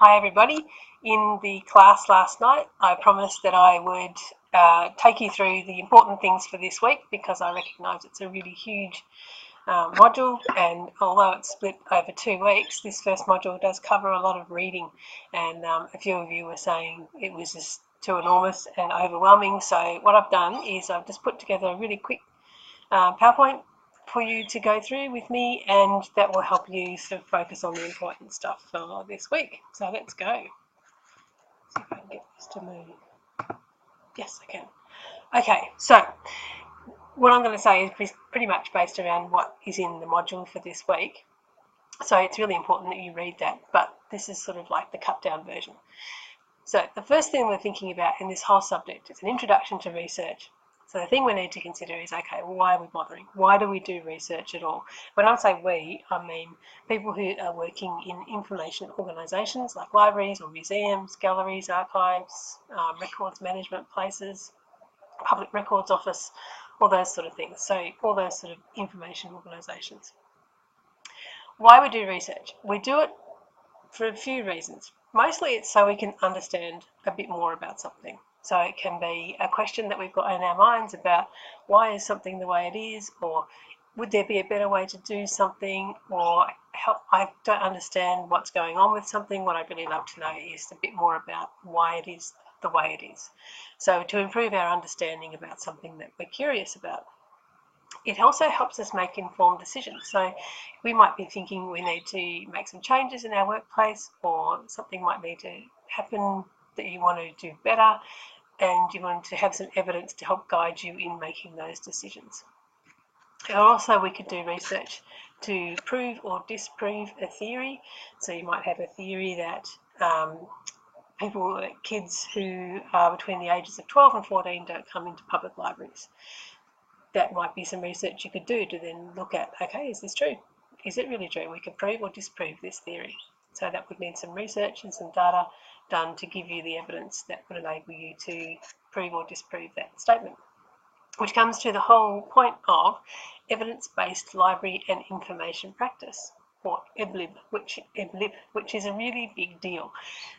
Hi everybody. In the class last night I promised that I would take you through the important things for this week because I recognise it's a really huge module, and although it's split over 2 weeks, this first module does cover a lot of reading, and a few of you were saying it was just too enormous and overwhelming. So what I've done is I've just put together a really quick PowerPoint for you to go through with me, and that will help you sort of focus on the important stuff for this week. So let's go. See if I can get this to move. Yes, I can. Okay, so what I'm going to say is pretty much based around what is in the module for this week. So it's really important that you read that, but this is sort of like the cut down version. So the first thing we're thinking about in this whole subject is an introduction to research. So the thing we need to consider is, okay, well, why are we bothering? Why do we do research at all? When I say we, I mean people who are working in information organisations like libraries or museums, galleries, archives, records management places, public records office, all those sort of things. So all those sort of information organisations. Why we do research? We do it for a few reasons. Mostly it's so we can understand a bit more about something. So it can be a question that we've got in our minds about why is something the way it is, or would there be a better way to do something, or I don't understand what's going on with something. What I'd really love to know is a bit more about why it is the way it is. So to improve our understanding about something that we're curious about. It also helps us make informed decisions. So we might be thinking we need to make some changes in our workplace, or something might need to happen that you want to do better, and you want to have some evidence to help guide you in making those decisions. And also we could do research to prove or disprove a theory. So you might have a theory that kids who are between the ages of 12 and 14 don't come into public libraries. That might be some research you could do to then look at, okay, is this true? Is it really true? We could prove or disprove this theory. So that would need some research and some data done to give you the evidence that would enable you to prove or disprove that statement. Which comes to the whole point of evidence-based library and information practice, or EBLIP, which is a really big deal.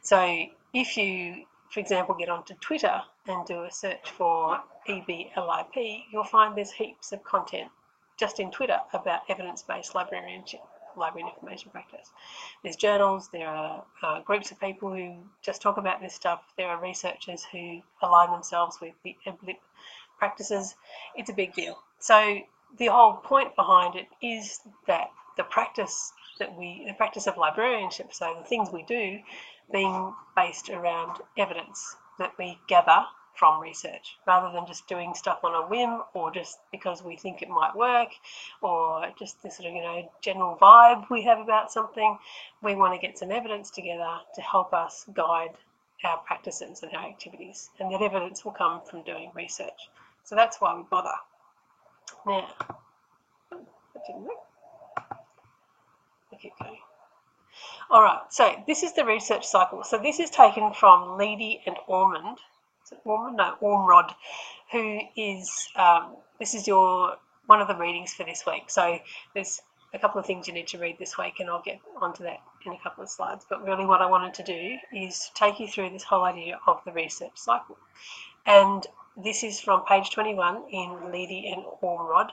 So if you, for example, get onto Twitter and do a search for EBLIP, you'll find there's heaps of content just in Twitter about evidence-based librarianship, library and information practice. There's journals, there are groups of people who just talk about this stuff, there are researchers who align themselves with the EBLIP practices. It's a big deal. So the whole point behind it is that the practice of librarianship, so the things we do, being based around evidence that we gather from research, rather than just doing stuff on a whim or just because we think it might work, or just the sort of general vibe we have about something. We want to get some evidence together to help us guide our practices and our activities, and that evidence will come from doing research. So that's why we bother. Now, that didn't work. I keep going. All right, so this is the research cycle. So this is taken from Leedy and Ormond. Is it Ormond? No, Ormrod, who is, this is one of the readings for this week. So there's a couple of things you need to read this week, and I'll get onto that in a couple of slides. But really what I wanted to do is take you through this whole idea of the research cycle. And this is from page 21 in Leedy and Ormrod,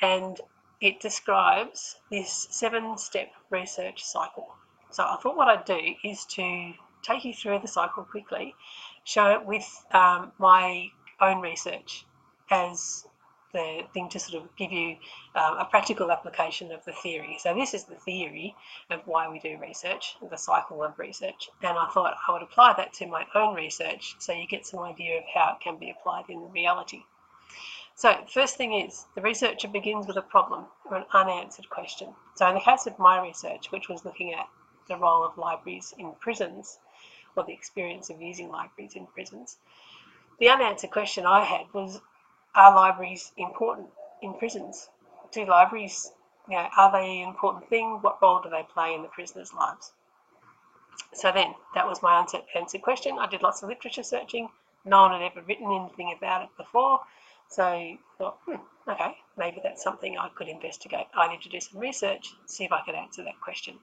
and it describes this 7-step research cycle. So I thought what I'd do is to take you through the cycle quickly, show it with my own research as the thing to sort of give you a practical application of the theory. So this is the theory of why we do research, the cycle of research, and I thought I would apply that to my own research so you get some idea of how it can be applied in reality. So the first thing is the researcher begins with a problem or an unanswered question. So in the case of my research, which was looking at the role of libraries in prisons, or the experience of using libraries in prisons, the unanswered question I had was, are libraries important in prisons? Do libraries, are they an important thing? What role do they play in the prisoners' lives? So then, that was my unanswered question. I did lots of literature searching. No one had ever written anything about it before. So I thought, okay, maybe that's something I could investigate. I need to do some research, see if I could answer that question.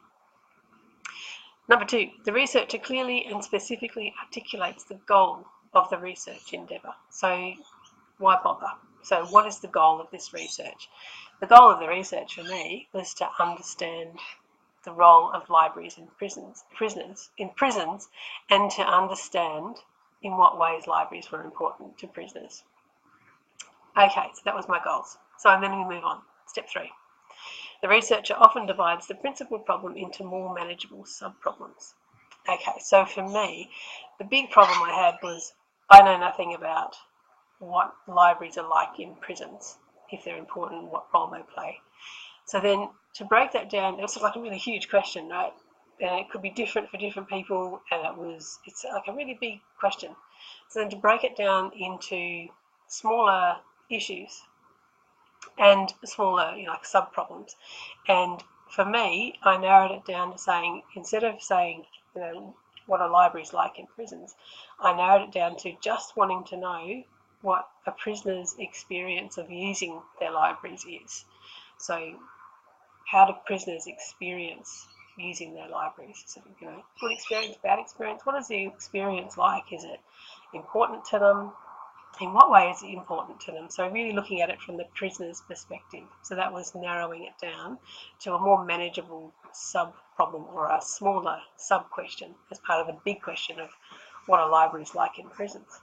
Number 2, the researcher clearly and specifically articulates the goal of the research endeavour. So why bother? So what is the goal of this research? The goal of the research for me was to understand the role of libraries in prisons, and to understand in what ways libraries were important to prisoners. Okay, so that was my goals. So then we move on. Step 3. The researcher often divides the principal problem into more manageable sub-problems. Okay, so for me, the big problem I had was I know nothing about what libraries are like in prisons, if they're important, what role they play. So then to break that down, it was like a really huge question, right? And it could be different for different people, and it's like a really big question. So then to break it down into smaller issues and smaller, like sub-problems. And for me, I narrowed it down to saying, instead of saying, what are libraries like in prisons, I narrowed it down to just wanting to know what a prisoner's experience of using their libraries is. So how do prisoners experience using their libraries? So, good experience, bad experience, what is the experience like? Is it important to them? In what way is it important to them? So really looking at it from the prisoner's perspective. So that was narrowing it down to a more manageable sub-problem, or a smaller sub-question as part of the big question of what are libraries like in prisons.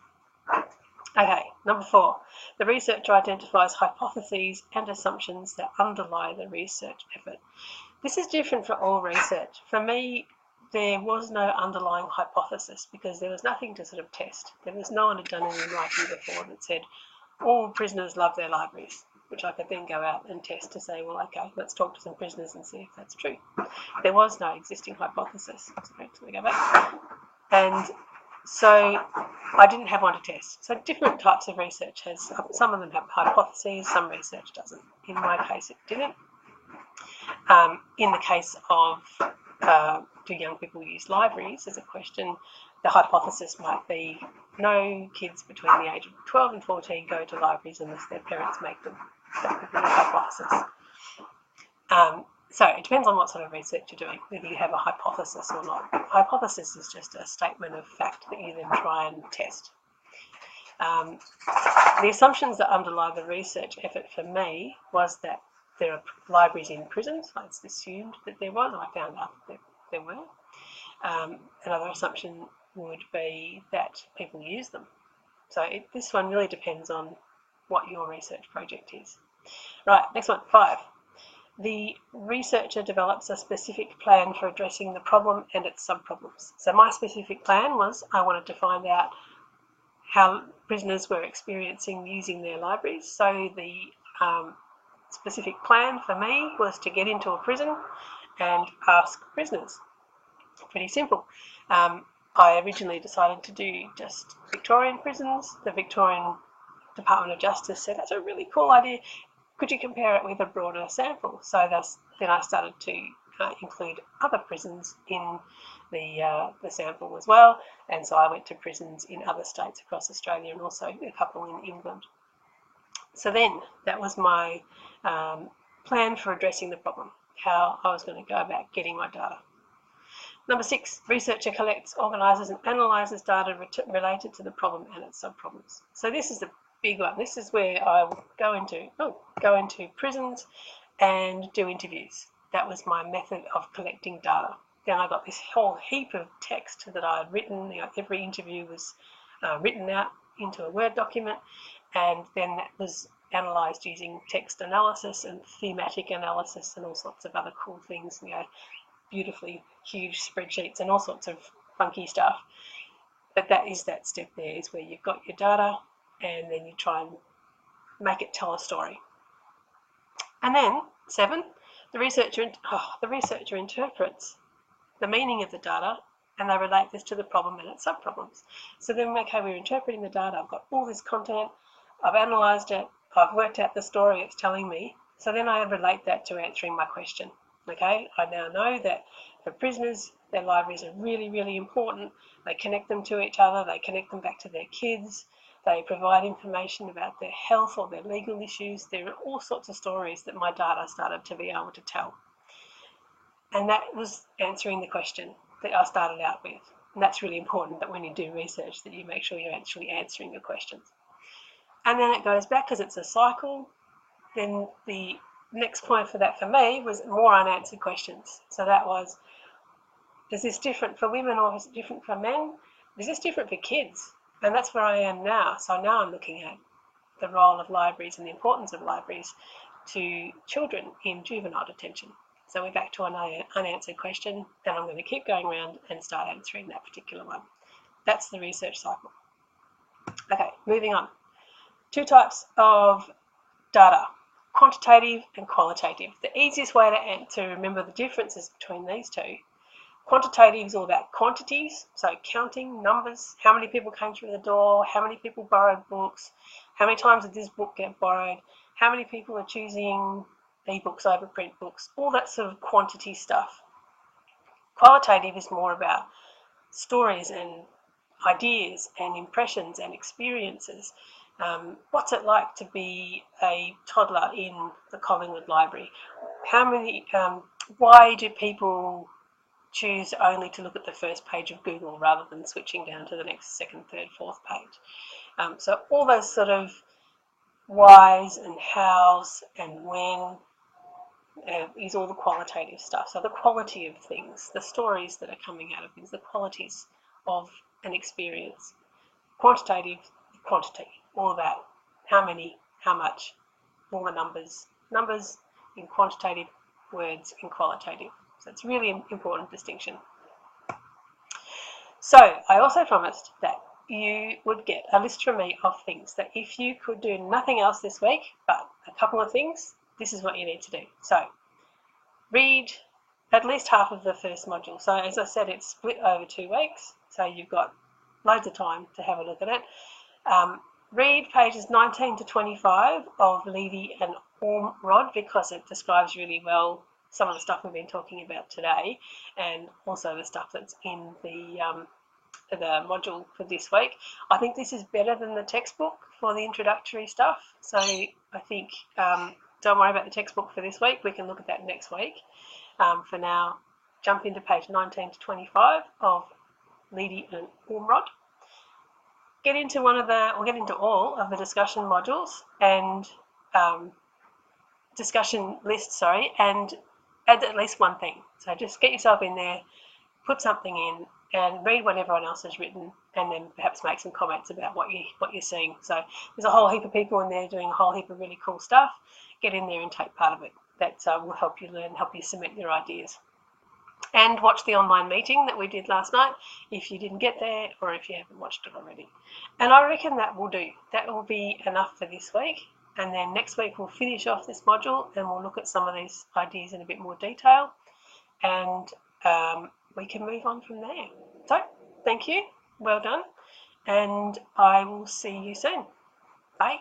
Okay, number 4. The researcher identifies hypotheses and assumptions that underlie the research effort. This is different for all research. For me, there was no underlying hypothesis because there was nothing to sort of test. There was no one had done any writing before that said all prisoners love their libraries, which I could then go out and test to say, well, okay, let's talk to some prisoners and see if that's true. There was no existing hypothesis. So let me go back. And so I didn't have one to test. So different types of research has, some of them have hypotheses, some research doesn't. In my case, it didn't. In the case of do young people use libraries as a question, the hypothesis might be no kids between the age of 12 and 14 go to libraries unless their parents make them. That would be the hypothesis. So it depends on what sort of research you're doing, whether you have a hypothesis or not. A hypothesis is just a statement of fact that you then try and test. The assumptions that underlie the research effort for me was that there are libraries in prisons. I assumed that there was, and I found out that there were. Another assumption would be that people use them. So this one really depends on what your research project is. Right, next one, 5. The researcher develops a specific plan for addressing the problem and its sub-problems. So my specific plan was I wanted to find out how prisoners were experiencing using their libraries. So the specific plan for me was to get into a prison and ask prisoners. Pretty simple. I originally decided to do just Victorian prisons. The Victorian Department of Justice said, that's a really cool idea. Could you compare it with a broader sample? So then I started to include other prisons in the sample as well. And so I went to prisons in other states across Australia and also a couple in England. So then that was my plan for addressing the problem, how I was going to go about getting my data. Number 6, researcher collects, organises and analyses data related to the problem and its sub-problems. So this is the big one. This is where I will go into prisons and do interviews. That was my method of collecting data. Then I got this whole heap of text that I had written. Every interview was written out into a Word document, and then that was analysed using text analysis and thematic analysis and all sorts of other cool things, beautifully huge spreadsheets and all sorts of funky stuff. But that is that step there, is where you've got your data and then you try and make it tell a story. And then 7, the researcher interprets the meaning of the data and they relate this to the problem and its sub-problems. So then, okay, we're interpreting the data, I've got all this content, I've analysed it, I've worked out the story it's telling me, so then I relate that to answering my question. Okay, I now know that for prisoners, their libraries are really, really important. They connect them to each other, they connect them back to their kids, they provide information about their health or their legal issues. There are all sorts of stories that my data started to be able to tell. And that was answering the question. that I started out with. And that's really important, that when you do research that you make sure you're actually answering your questions. And then it goes back because it's a cycle. Then the next point for that for me was more unanswered questions. So that was, is this different for women or is it different for men? Is this different for kids? And that's where I am now. So now I'm looking at the role of libraries and the importance of libraries to children in juvenile detention. So we're back to an unanswered question, then I'm going to keep going around and start answering that particular one. That's the research cycle. Okay, moving on. Two types of data, quantitative and qualitative. The easiest way to remember the differences between these two. Quantitative is all about quantities, so counting numbers, how many people came through the door, how many people borrowed books, how many times did this book get borrowed, how many people are choosing e-books over print books, all that sort of quantity stuff. Qualitative is more about stories and ideas and impressions and experiences. What's it like to be a toddler in the Collingwood Library? Why do people choose only to look at the first page of Google rather than switching down to the next second, third, fourth page? So all those sort of whys and hows and when is all the qualitative stuff. So the quality of things, the stories that are coming out of things, the qualities of an experience. Quantitative, quantity, all about how many, how much, all the numbers in quantitative, words in qualitative. So it's a really important distinction. So I also promised that you would get a list from me of things that if you could do nothing else this week but a couple of things, this is what you need to do. So read at least half of the first module. So as I said, it's split over 2 weeks, so you've got loads of time to have a look at it. Read pages 19 to 25 of Levy and Ormrod because it describes really well some of the stuff we've been talking about today, and also the stuff that's in the module for this week. I think this is better than the textbook for the introductory stuff, so I think don't worry about the textbook for this week. We can look at that next week. For now, jump into page 19 to 25 of Levy and Ormrod. Get into all of the discussion modules and discussion lists, and add at least one thing. So just get yourself in there, put something in, and read what everyone else has written, and then perhaps make some comments about what you're seeing. So there's a whole heap of people in there doing a whole heap of really cool stuff. Get in there and take part of it. That will help you learn, help you cement your ideas. And watch the online meeting that we did last night if you didn't get there or if you haven't watched it already. And I reckon that will do. That will be enough for this week. And then next week we'll finish off this module and we'll look at some of these ideas in a bit more detail. And we can move on from there. So, thank you. Well done. And I will see you soon. Bye.